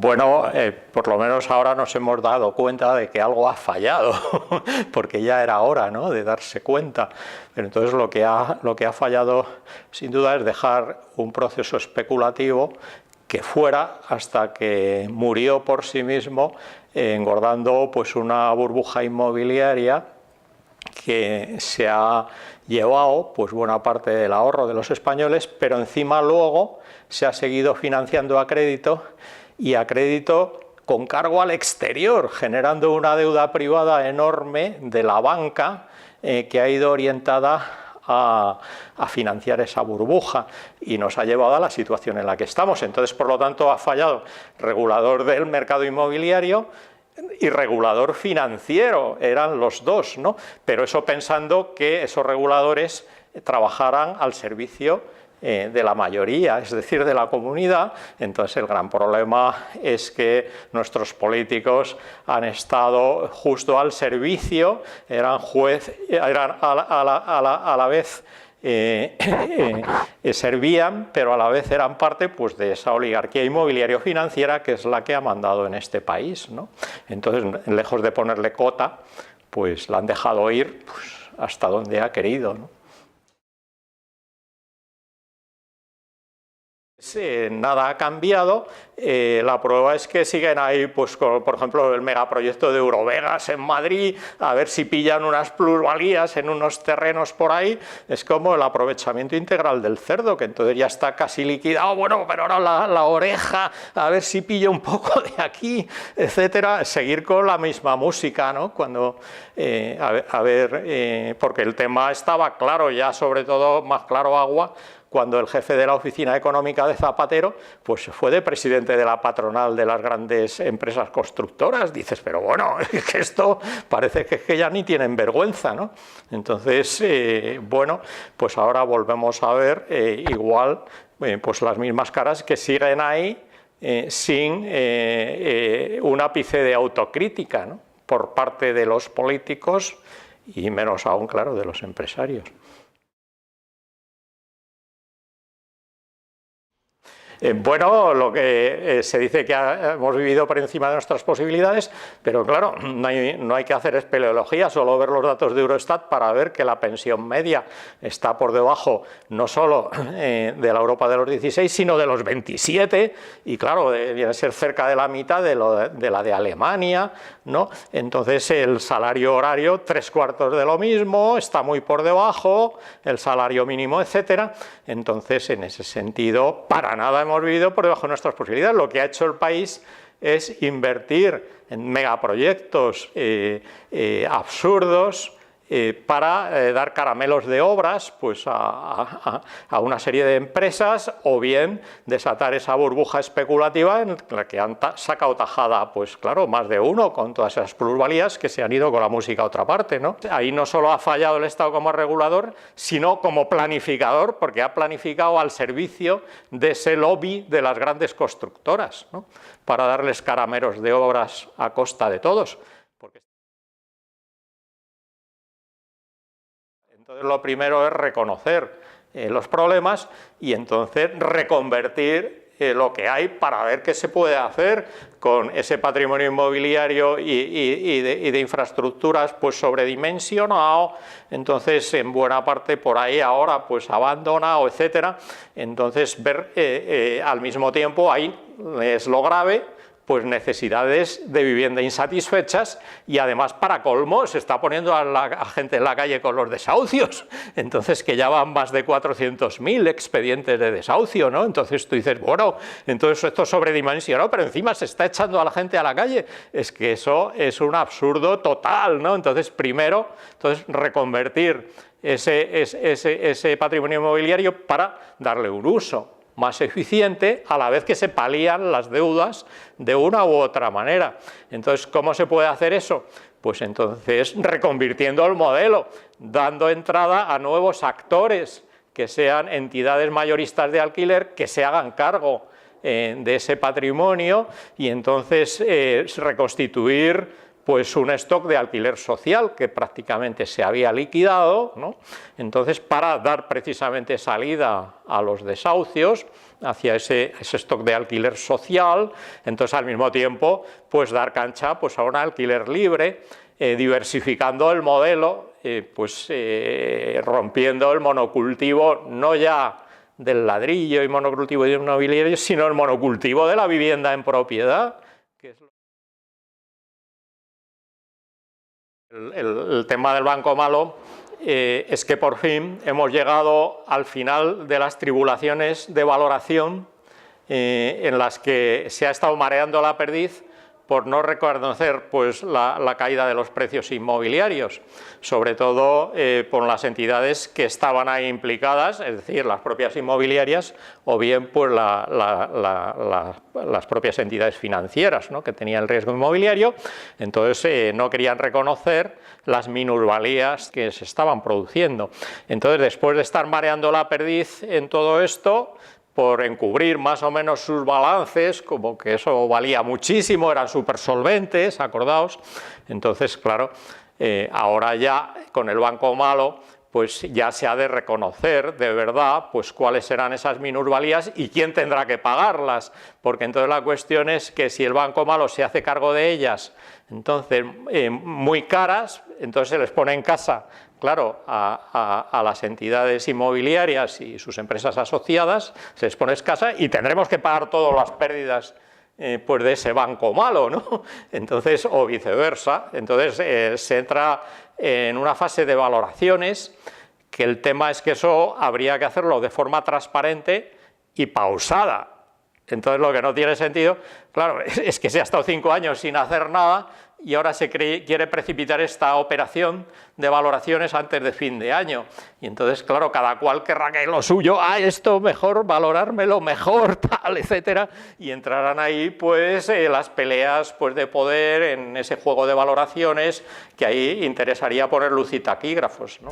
Por lo menos ahora nos hemos dado cuenta de que algo ha fallado, porque ya era hora, ¿no?, de darse cuenta. Pero entonces lo que ha fallado, sin duda, es dejar un proceso especulativo que fuera hasta que murió por sí mismo, engordando pues una burbuja inmobiliaria que se ha llevado pues buena parte del ahorro de los españoles, pero encima luego se ha seguido financiando a crédito, y a crédito con cargo al exterior, generando una deuda privada enorme de la banca que ha ido orientada a financiar esa burbuja, y nos ha llevado a la situación en la que estamos. Entonces, por lo tanto, ha fallado regulador del mercado inmobiliario y regulador financiero, eran los dos, ¿no? Pero eso pensando que esos reguladores trabajaran al servicio de la mayoría, es decir, de la comunidad. Entonces el gran problema es que nuestros políticos han estado justo al servicio, eran a la vez servían, pero a la vez eran parte pues de esa oligarquía inmobiliario-financiera que es la que ha mandado en este país, ¿no? Entonces, lejos de ponerle cota, pues la han dejado ir pues, hasta donde ha querido, ¿no? Nada ha cambiado, la prueba es que siguen ahí, pues, por ejemplo, el megaproyecto de Eurovegas en Madrid, a ver si pillan unas plusvalías en unos terrenos por ahí. Es como el aprovechamiento integral del cerdo, que entonces ya está casi liquidado, bueno, pero ahora la oreja, a ver si pilla un poco de aquí, etcétera. Seguir con la misma música, ¿no? Cuando, porque el tema estaba claro ya, sobre todo más claro agua, cuando el jefe de la oficina económica de Zapatero pues fue de presidente de la patronal de las grandes empresas constructoras. Dices, pero bueno, es que esto parece que ya ni tienen vergüenza, ¿no? Entonces, bueno, pues ahora volvemos a ver igual pues las mismas caras que siguen ahí sin un ápice de autocrítica, ¿no?, por parte de los políticos y menos aún, claro, de los empresarios. Bueno, lo que se dice que hemos vivido por encima de nuestras posibilidades, pero claro, no hay que hacer espeleología, solo ver los datos de Eurostat para ver que la pensión media está por debajo no solo de la Europa de los 16, sino de los 27, y claro, viene a ser cerca de la mitad de la de Alemania, ¿no? Entonces el salario horario, 3/4 de lo mismo, está muy por debajo, el salario mínimo, etcétera. Entonces, en ese sentido, para nada hemos vivido por debajo de nuestras posibilidades. Lo que ha hecho el país es invertir en megaproyectos absurdos para dar caramelos de obras pues, a una serie de empresas, o bien desatar esa burbuja especulativa en la que han sacado tajada, pues claro, más de uno con todas esas plusvalías que se han ido con la música a otra parte, ¿no? Ahí no solo ha fallado el Estado como regulador, sino como planificador, porque ha planificado al servicio de ese lobby de las grandes constructoras, ¿no?, para darles caramelos de obras a costa de todos. Entonces, lo primero es reconocer los problemas y entonces reconvertir lo que hay para ver qué se puede hacer con ese patrimonio inmobiliario y de infraestructuras pues sobredimensionado, entonces en buena parte por ahí ahora pues abandonado, etcétera. Entonces ver al mismo tiempo, ahí es lo grave, pues necesidades de vivienda insatisfechas, y además, para colmo, se está poniendo a la gente en la calle con los desahucios, entonces que ya van más de 400.000 expedientes de desahucio, ¿no? Entonces tú dices, bueno, entonces esto es sobredimensionado, pero encima se está echando a la gente a la calle. Es que eso es un absurdo total, ¿no? Entonces, primero, reconvertir ese patrimonio inmobiliario para darle un uso más eficiente, a la vez que se palían las deudas de una u otra manera. Entonces, ¿cómo se puede hacer eso? Pues entonces reconvirtiendo el modelo, dando entrada a nuevos actores que sean entidades mayoristas de alquiler que se hagan cargo de ese patrimonio, y entonces reconstituir pues un stock de alquiler social que prácticamente se había liquidado, ¿no? Entonces, para dar precisamente salida a los desahucios hacia ese stock de alquiler social, entonces al mismo tiempo pues dar cancha pues a un alquiler libre, diversificando el modelo, rompiendo el monocultivo no ya del ladrillo y monocultivo inmobiliario, sino el monocultivo de la vivienda en propiedad, que es el tema del banco malo. Es que por fin hemos llegado al final de las tribulaciones de valoración en las que se ha estado mareando la perdiz por no reconocer pues, la caída de los precios inmobiliarios, sobre todo por las entidades que estaban ahí implicadas, es decir, las propias inmobiliarias o bien pues, las propias entidades financieras, ¿no?, que tenían el riesgo inmobiliario. Entonces no querían reconocer las minusvalías que se estaban produciendo. Entonces, después de estar mareando la perdiz en todo esto, por encubrir más o menos sus balances, como que eso valía muchísimo, eran súper solventes, acordaos. Entonces, claro, ahora ya con el banco malo, pues ya se ha de reconocer de verdad pues cuáles serán esas minusvalías y quién tendrá que pagarlas, porque entonces la cuestión es que si el banco malo se hace cargo de ellas, entonces muy caras, entonces se les pone en casa, claro, a las entidades inmobiliarias y sus empresas asociadas, se les pone escasa y tendremos que pagar todas las pérdidas pues de ese banco malo, ¿no? Entonces, o viceversa. Entonces se entra en una fase de valoraciones, que el tema es que eso habría que hacerlo de forma transparente y pausada. Entonces lo que no tiene sentido, claro, es que se ha estado 5 años sin hacer nada y ahora se quiere precipitar esta operación de valoraciones antes de fin de año. Y entonces, claro, cada cual querrá que lo suyo, esto mejor, valorármelo mejor, tal, etcétera, y entrarán ahí pues las peleas pues, de poder en ese juego de valoraciones, que ahí interesaría poner luz y taquígrafos, ¿no?